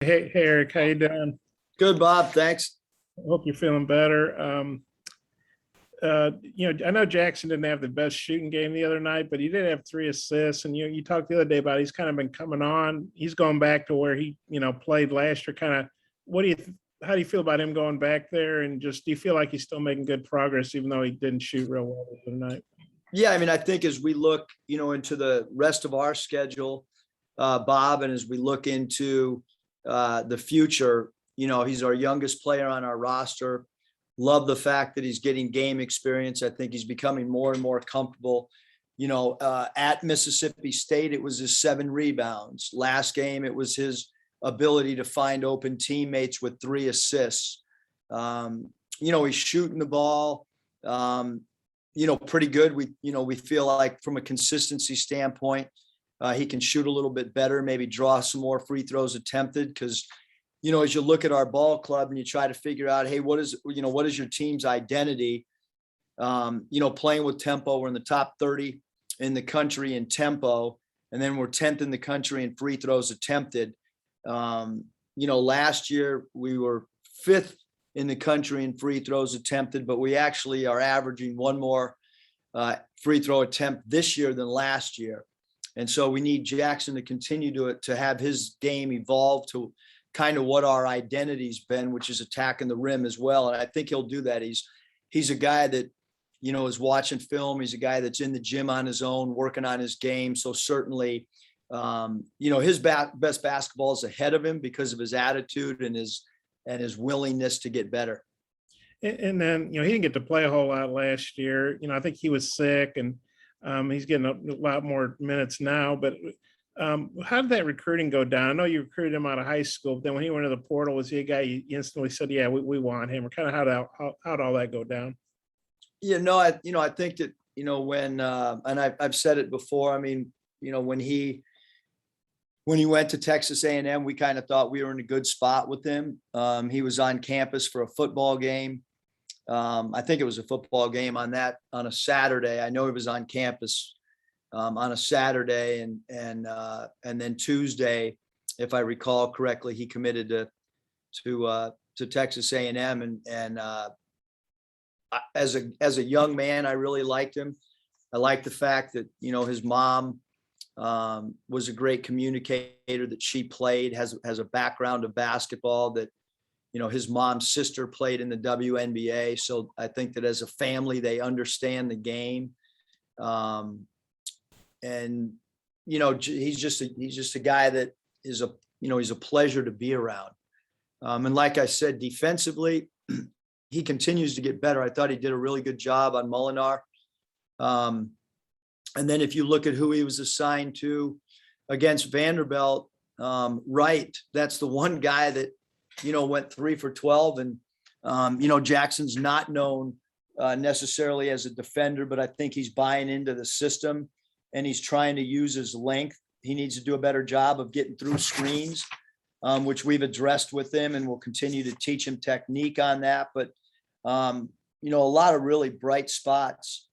Hey Eric, how you doing? Good, Bob. Thanks. I hope you're feeling better. I know Jackson didn't have the best shooting game the other night, but he did have 3 assists. And you talked the other day about he's kind of been coming on. He's going back to where he played last year. Kind of, what do you? How do you feel about him going back there? And just do you feel like he's still making good progress, even though he didn't shoot real well the other night? Yeah, I mean, I think as we look, into the rest of our schedule, Bob, and as we look into the future, he's our youngest player on our roster. Love the fact that he's getting game experience. I think he's becoming more and more comfortable. At Mississippi State, it was his 7 rebounds. Last game, it was his ability to find open teammates with 3 assists. He's shooting the ball, pretty good. We feel like from a consistency standpoint, he can shoot a little bit better, maybe draw some more free throws attempted. Because, as you look at our ball club and you try to figure out, hey, what is your team's identity? Playing with tempo, we're in the top 30 in the country in tempo, and then we're 10th in the country in free throws attempted. Last year we were 5th in the country in free throws attempted, but we actually are averaging 1 more free throw attempt this year than last year. And so we need Jackson to continue to have his game evolve to kind of what our identity's been, which is attacking the rim as well. And I think he'll do that. He's a guy that, is watching film. He's a guy that's in the gym on his own, working on his game. So certainly, his best basketball is ahead of him because of his attitude and his willingness to get better. And then, he didn't get to play a whole lot last year. I think he was sick, and he's getting a lot more minutes now. But how did that recruiting go down? I know you recruited him out of high school, but then when he went to the portal, was he a guy you instantly said, yeah, we want him? Or kind of how'd all that go down? Yeah, no, I think that, when, and I've said it before, I mean, when he went to Texas A&M, we kind of thought we were in a good spot with him. He was on campus for a football game. I think it was a football game on a Saturday. I know he was on campus on a Saturday, and then Tuesday, if I recall correctly, he committed to Texas A&M, and as a young man, I really liked him. I liked the fact that his mom was a great communicator, that she played, has a background of basketball, that his mom's sister played in the WNBA. So I think that as a family, they understand the game. And he's just a guy that is he's a pleasure to be around. And like I said, defensively, he continues to get better. I thought he did a really good job on Molinar. And then if you look at who he was assigned to against Vanderbilt, Wright, that's the one guy that, went 3 for 12. And, Jackson's not known necessarily as a defender, but I think he's buying into the system and he's trying to use his length. He needs to do a better job of getting through screens, which we've addressed with him, and we'll continue to teach him technique on that. But, a lot of really bright spots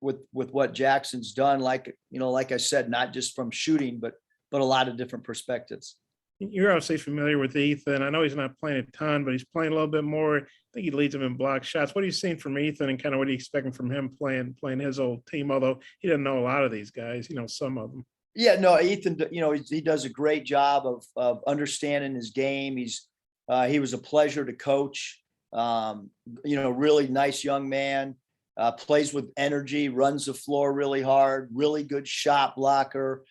with what Jackson's done, like I said, not just from shooting, but a lot of different perspectives. You're obviously familiar with Ethan. I know he's not playing a ton, but he's playing a little bit more. I think he leads them in block shots. What are you seeing from Ethan, and kind of what are you expecting from him playing his old team? Although he doesn't know a lot of these guys, some of them. Yeah, no, Ethan, he does a great job of understanding his game. He was a pleasure to coach. Really nice young man. Plays with energy, runs the floor really hard, really good shot blocker.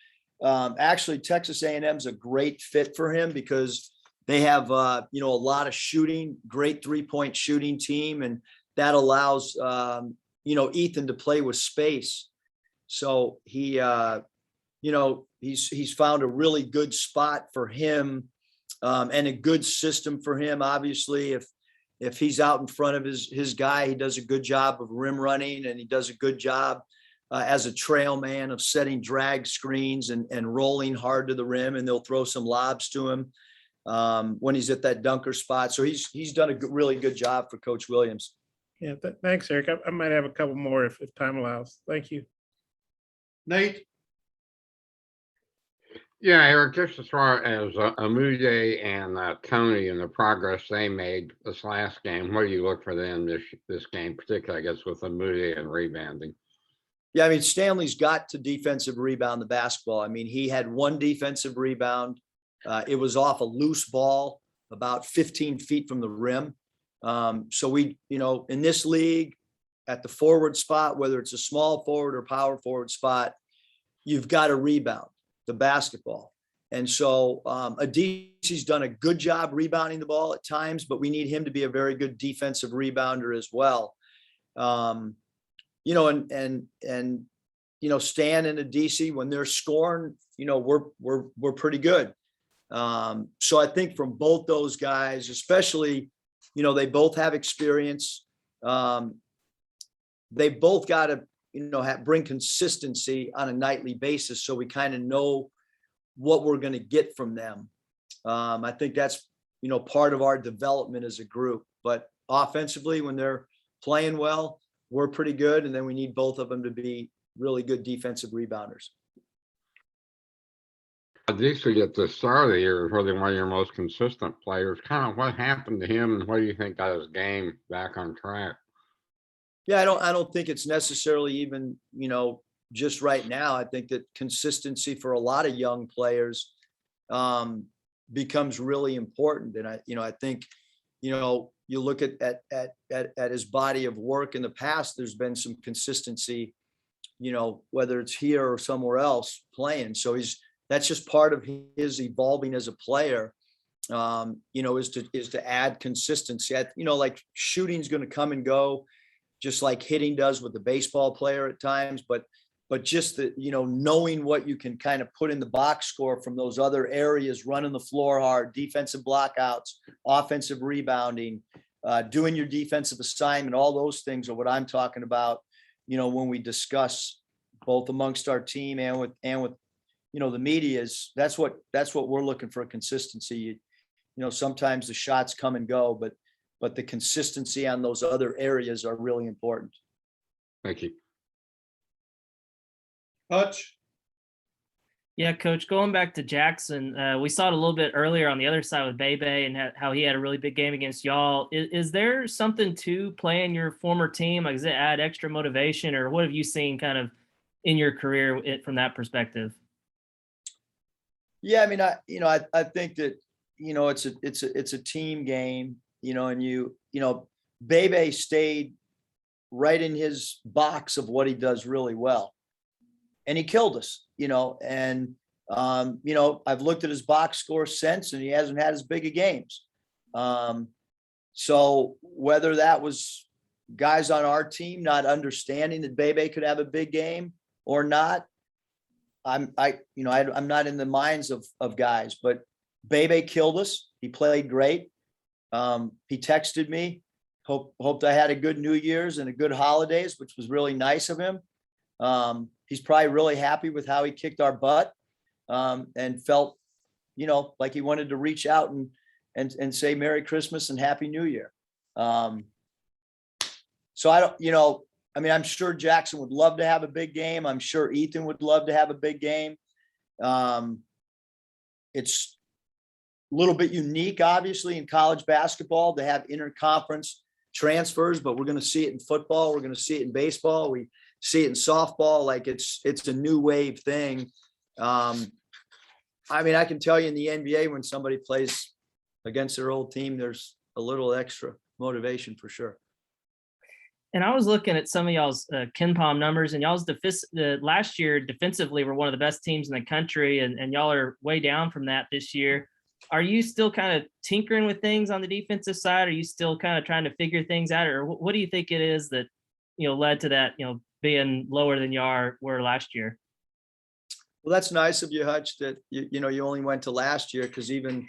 Actually, Texas A&M is a great fit for him because they have, a lot of shooting, great 3-point shooting team. And that allows, Ethan to play with space. So he's found a really good spot for him, and a good system for him. Obviously, if he's out in front of his guy, he does a good job of rim running, and he does a good job as a trail man of setting drag screens and rolling hard to the rim, and they'll throw some lobs to him when he's at that dunker spot. So he's done a really good job for Coach Williams. Yeah, thanks, Eric. I might have a couple more if time allows. Thank you. Nate. Yeah, Eric, just as far as Amude and Tony and the progress they made this last game, what do you look for them this game, particularly, I guess, with Amude and rebounding? Yeah, I mean, Stanley's got to defensive rebound the basketball. I mean, he had one defensive rebound. It was off a loose ball about 15 feet from the rim. So we, in this league, at the forward spot, whether it's a small forward or power forward spot, you've got to rebound the basketball. And so Adisi's done a good job rebounding the ball at times, but we need him to be a very good defensive rebounder as well. And Stan and Adisi, when they're scoring, we're pretty good. So I think from both those guys, especially, they both have experience. They both got to, bring consistency on a nightly basis, so we kind of know what we're going to get from them. I think that's, part of our development as a group. But offensively, when they're playing well, we're pretty good. And then we need both of them to be really good defensive rebounders. Adisi at the start of the year was really one of your most consistent players. Kind of what happened to him, and what do you think got his game back on track? Yeah, I don't think it's necessarily even, just right now. I think that consistency for a lot of young players becomes really important. And I think, you look at his body of work in the past, there's been some consistency, whether it's here or somewhere else playing. So that's just part of his evolving as a player, is to add consistency. Like shooting's going to come and go, just like hitting does with the baseball player at times, but just the, knowing what you can kind of put in the box score from those other areas, running the floor hard, defensive blockouts, offensive rebounding, doing your defensive assignment, all those things are what I'm talking about, when we discuss both amongst our team and with, the media's. That's what we're looking for, consistency. Sometimes the shots come and go, but the consistency on those other areas are really important. Thank you. Hutch. Yeah, Coach, going back to Jackson, we saw it a little bit earlier on the other side with Bebe and how he had a really big game against y'all. Is there something to playing your former team? Like, does it add extra motivation, or what have you seen kind of in your career from that perspective? Yeah, I mean, I think that, it's a team game, and Bebe stayed right in his box of what he does really well. And he killed us, and, I've looked at his box score since, and he hasn't had as big of games. So whether that was guys on our team not understanding that Bebe could have a big game or not, I'm not in the minds of guys, but Bebe killed us. He played great. He texted me, hoped I had a good New Year's and a good holidays, which was really nice of him. He's probably really happy with how he kicked our butt, and felt, like he wanted to reach out and say Merry Christmas and Happy New Year. So I'm sure Jackson would love to have a big game. I'm sure Ethan would love to have a big game. It's a little bit unique, obviously, in college basketball to have interconference transfers, but we're going to see it in football. We're going to see it in baseball. We see it in softball. Like it's a new wave thing. I can tell you in the NBA, when somebody plays against their old team, there's a little extra motivation for sure. And I was looking at some of y'all's KenPom numbers, and y'all's last year defensively were one of the best teams in the country, and y'all are way down from that this year. Are you still kind of tinkering with things on the defensive side? Are you still kind of trying to figure things out, or what do you think it is that led to that being lower than you were last year? Well, that's nice of you, Hutch, that you only went to last year, because even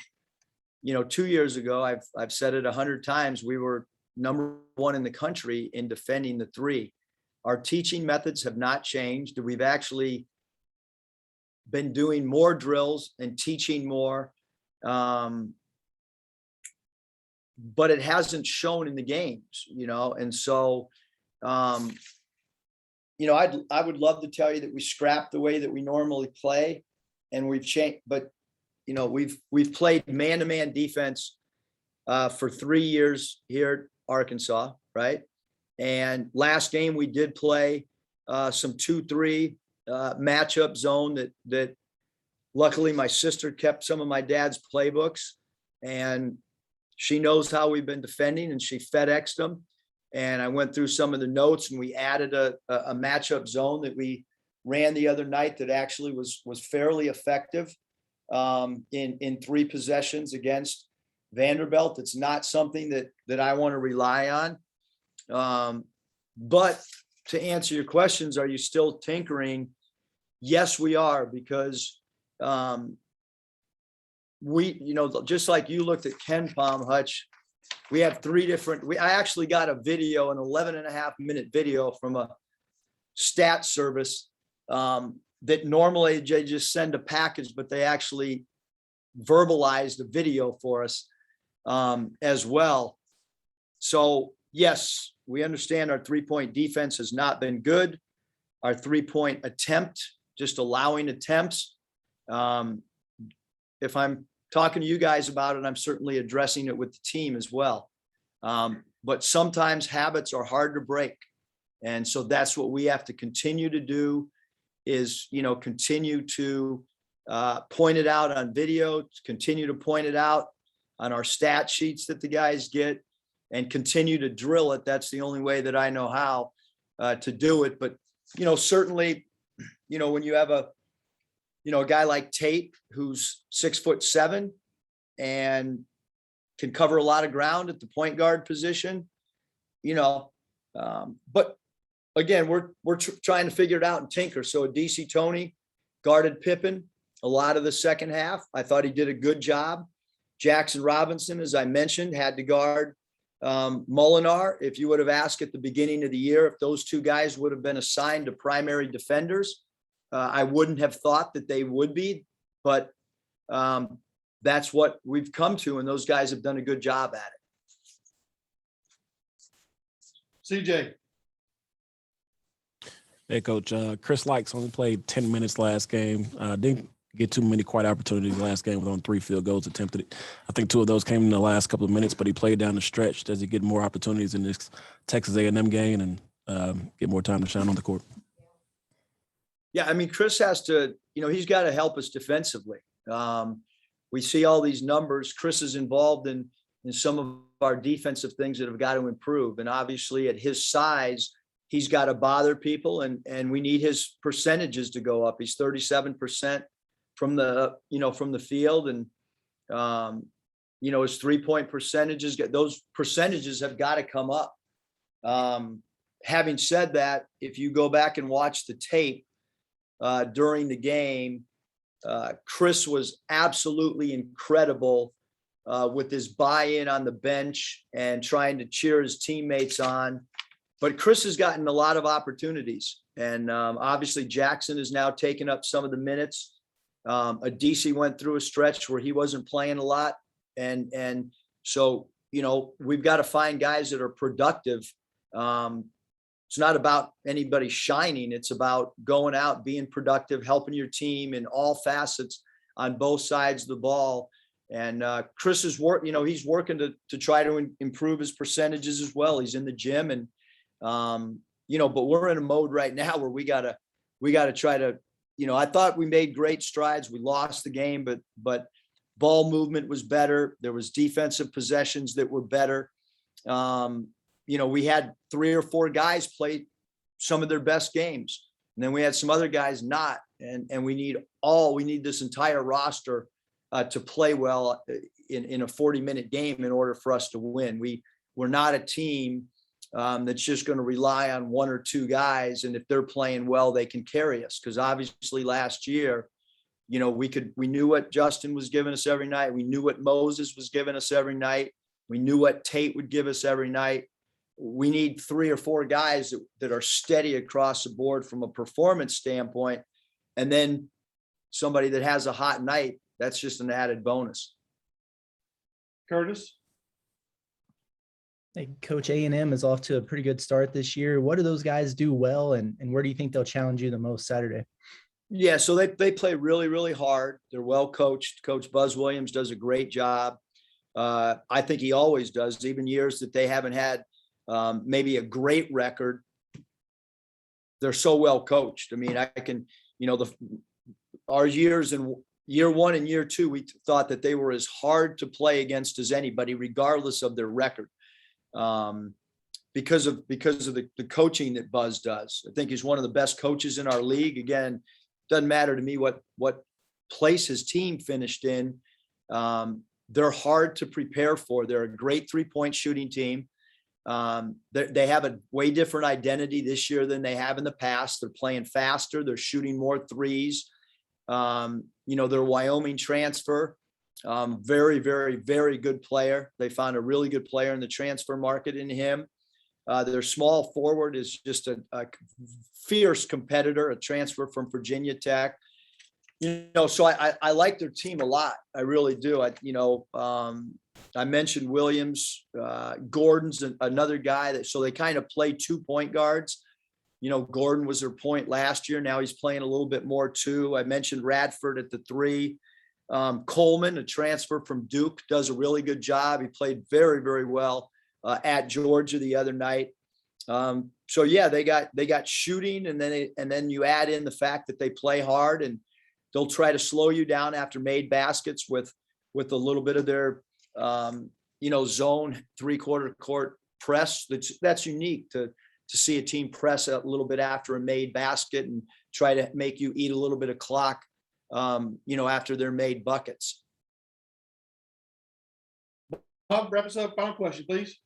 2 years ago, I've said it 100 times, we were number one in the country in defending the three. Our teaching methods have not changed. We've actually been doing more drills and teaching more, but it hasn't shown in the games, and so I would love to tell you that we scrapped the way that we normally play, and we've changed, but we've played man-to-man defense for 3 years here at Arkansas, right? And last game we did play some 2-3 matchup zone that luckily my sister kept some of my dad's playbooks, and she knows how we've been defending, and she FedExed them. And I went through some of the notes, and we added a matchup zone that we ran the other night that actually was fairly effective in 3 possessions against Vanderbilt. It's not something that I want to rely on. But to answer your questions, are you still tinkering? Yes, we are, because we, just like you looked at Ken Palm, Hutch, we have 3 different, I actually got a video, an 11.5-minute video from a stat service that normally they just send a package, but they actually verbalized a video for us as well. So yes, we understand our 3-point defense has not been good. Our 3-point attempt, just allowing attempts. If I'm talking to you guys about it, I'm certainly addressing it with the team as well. But sometimes habits are hard to break. And so that's what we have to continue to do is, continue to point it out on video, continue to point it out on our stat sheets that the guys get, and continue to drill it. That's the only way that I know how to do it. But, certainly, when you have a guy like Tate, who's 6'7" and can cover a lot of ground at the point guard position, but again, we're trying to figure it out and tinker. So DC Tony guarded Pippen a lot of the second half. I thought he did a good job. Jackson Robinson, as I mentioned, had to guard Molinar. If you would have asked at the beginning of the year if those 2 guys would have been assigned to primary defenders, I wouldn't have thought that they would be, but that's what we've come to, and those guys have done a good job at it. CJ. Hey, Coach. Chris Likes only played 10 minutes last game. Didn't get too many quite opportunities last game with on 3 field goals attempted. I think 2 of those came in the last couple of minutes, but he played down the stretch. Does he get more opportunities in this Texas A&M game and get more time to shine on the court? Yeah, I mean, Chris has to, he's got to help us defensively. We see all these numbers. Chris is involved in some of our defensive things that have got to improve. And obviously at his size, he's got to bother people, and we need his percentages to go up. He's 37% from the field, and his 3-point percentages, those percentages have got to come up. Having said that, if you go back and watch the tape during the game, Chris was absolutely incredible with his buy-in on the bench and trying to cheer his teammates on. But Chris has gotten a lot of opportunities, and obviously Jackson has now taken up some of the minutes. DC went through a stretch where he wasn't playing a lot, and so we've got to find guys that are productive. It's not about anybody shining; it's about going out, being productive, helping your team in all facets on both sides of the ball. And Chris is he's working to try to improve his percentages as well. He's in the gym, and but we're in a mode right now where we gotta try to, I thought we made great strides. We lost the game, but ball movement was better. There was defensive possessions that were better. We had 3 or 4 guys play some of their best games, and then we had some other guys not. And we need this entire roster to play well in a 40-minute game in order for us to win. We're not a team that's just going to rely on 1 or 2 guys, and if they're playing well, they can carry us. Because obviously last year, we knew what Justin was giving us every night. We knew what Moses was giving us every night. We knew what Tate would give us every night. We need 3 or 4 guys that are steady across the board from a performance standpoint, and then somebody that has a hot night. That's just an added bonus. Curtis. Hey, Coach, A&M is off to a pretty good start this year. What do those guys do well, and where do you think they'll challenge you the most Saturday? Yeah, so they play really, really hard. They're well coached. Coach Buzz Williams does a great job. I think he always does, even years that they haven't had maybe a great record. They're so well coached. I mean, I can, our years in year one and year two, we thought that they were as hard to play against as anybody, regardless of their record. Because of the coaching that Buzz does. I think he's one of the best coaches in our league. Again, doesn't matter to me what place his team finished in. They're hard to prepare for. They're a great 3-point shooting team. They have a way different identity this year than they have in the past. They're playing faster. They're shooting more threes. Their Wyoming transfer, very, very, very good player. They found a really good player in the transfer market in him. Their small forward is just a fierce competitor, a transfer from Virginia Tech. So I like their team a lot. I really do. I mentioned Williams, Gordon's another guy so they kind of play 2-point guards. Gordon was their point last year. Now he's playing a little bit more too. I mentioned Radford at the 3. Coleman, a transfer from Duke, does a really good job. He played very, very well at Georgia the other night. So yeah, they got shooting, and then you add in the fact that they play hard, and they'll try to slow you down after made baskets with a little bit of their zone 3/4 court press. That's unique to see a team press a little bit after a made basket and try to make you eat a little bit of clock, after they're made buckets. Bob, wrap us up. Final question, please.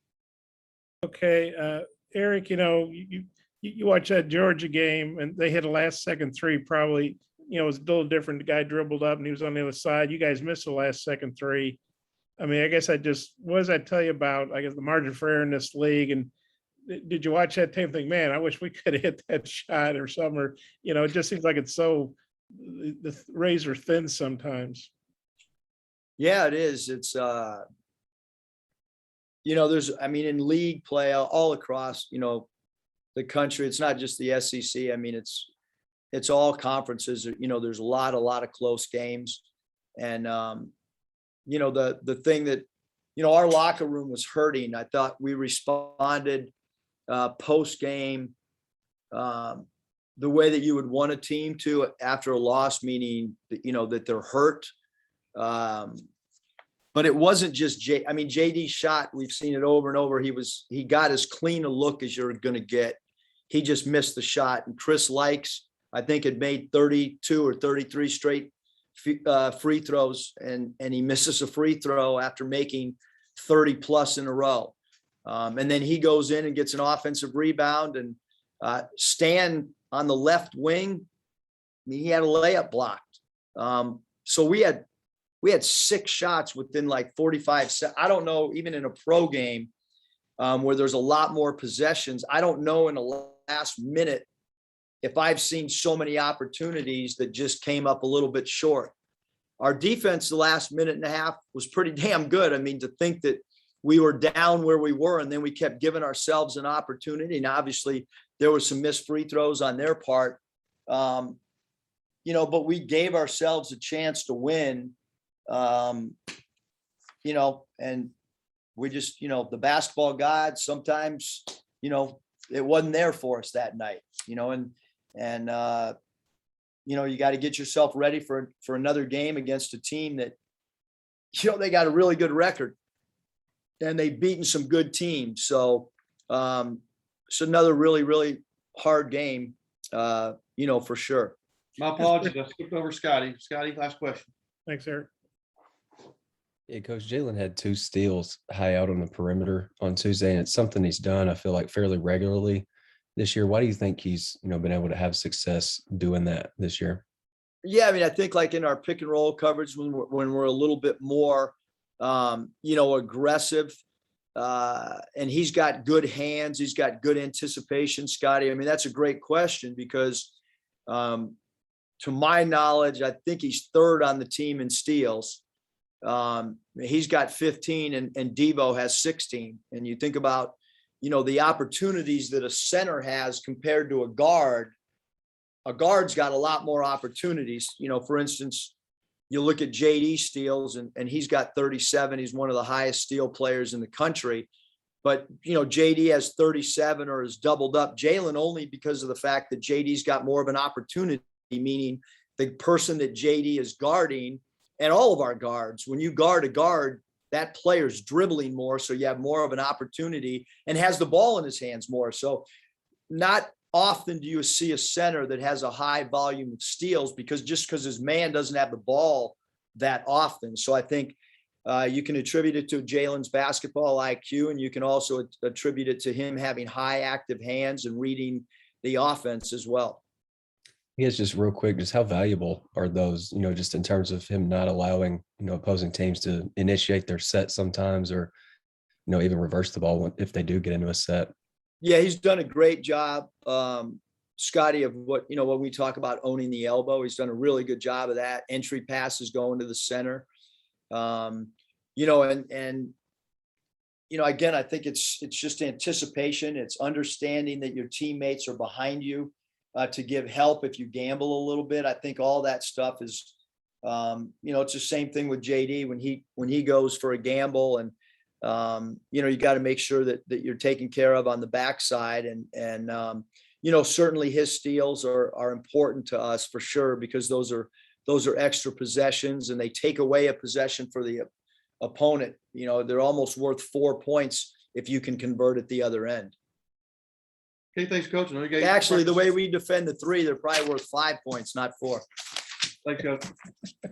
Okay, Eric, you watch that Georgia game and they hit a last second 3, probably, it was a little different. The guy dribbled up and he was on the other side. You guys missed the last second 3. I mean, I guess what does that tell you about, I guess, the margin for error in this league? And did you watch that tape and think, man, I wish we could have hit that shot or something, or, it just seems like it's so, the razor thin sometimes. Yeah, it is. It's, in league play all across, the country, it's not just the SEC. I mean, it's all conferences. There's a lot of close games. And, the thing that, our locker room was hurting. I thought we responded post game the way that you would want a team to after a loss, meaning that, that they're hurt. But it wasn't just JD shot. We've seen it over and over. He got as clean a look as you're going to get. He just missed the shot. And Chris Likes, I think, had made 32 or 33 straight free throws, and he misses a free throw after making 30 plus in a row. And then he goes in and gets an offensive rebound, and Stan on the left wing, he had a layup blocked. So we had 6 shots within like 45 seconds. I don't know, even in a pro game where there's a lot more possessions, I don't know in the last minute if I've seen so many opportunities that just came up a little bit short. Our defense the last minute and a half was pretty damn good. I mean, to think that we were down where we were and then we kept giving ourselves an opportunity. And obviously there were some missed free throws on their part, but we gave ourselves a chance to win. And we just, the basketball gods sometimes, it wasn't there for us that night, and you got to get yourself ready for another game against a team that, they got a really good record and they've beaten some good teams. So it's another really, really hard game, for sure. My apologies. I skipped over Scotty. Scotty, last question. Thanks, Eric. Yeah, Coach Jalen had 2 steals high out on the perimeter on Tuesday, and it's something he's done, I feel like, fairly regularly this year. Why do you think he's, been able to have success doing that this year? Yeah, I mean, I think like in our pick and roll coverage, when we're a little bit more, aggressive, and he's got good hands, he's got good anticipation, Scotty. I mean, that's a great question because, to my knowledge, I think he's 3rd on the team in steals. He's got 15 and Devo has 16. And you think about, the opportunities that a center has compared to a guard. a guard's got a lot more opportunities. You know, for instance, you look at JD steals and he's got 37. He's one of the highest steal players in the country. But, you know, JD has 37 or is doubled up Jalen only because of the fact that JD's got more of an opportunity, meaning the person that JD is guarding, and all of our guards, when you guard a guard, that player's dribbling more. So you have more of an opportunity and has the ball in his hands more. So not often do you see a center that has a high volume of steals because his man doesn't have the ball that often. So I think you can attribute it to Jalen's basketball IQ, and you can also attribute it to him having high active hands and reading the offense as well. I guess just real quick, just how valuable are those, you know, just in terms of him not allowing, you know, opposing teams to initiate their set sometimes, or, you know, even reverse the ball if they do get into a set? Yeah, he's done a great job, Scotty, of what, you know, when we talk about owning the elbow, he's done a really good job of that. Entry passes going to the center. You know, and, you know, again, I think it's just anticipation. It's understanding that your teammates are behind you to give help if you gamble a little bit. I think all that stuff is, you know, it's the same thing with JD when he goes for a gamble, and, you know, you got to make sure that you're taken care of on the backside. And you know, certainly his steals are important to us for sure, because those are extra possessions and they take away a possession for the opponent. You know, they're almost worth 4 points if you can convert at the other end. Okay, thanks, Coach. I know you got- Actually, the way we defend the three, they're probably worth 5 points, not 4. Thanks, Coach.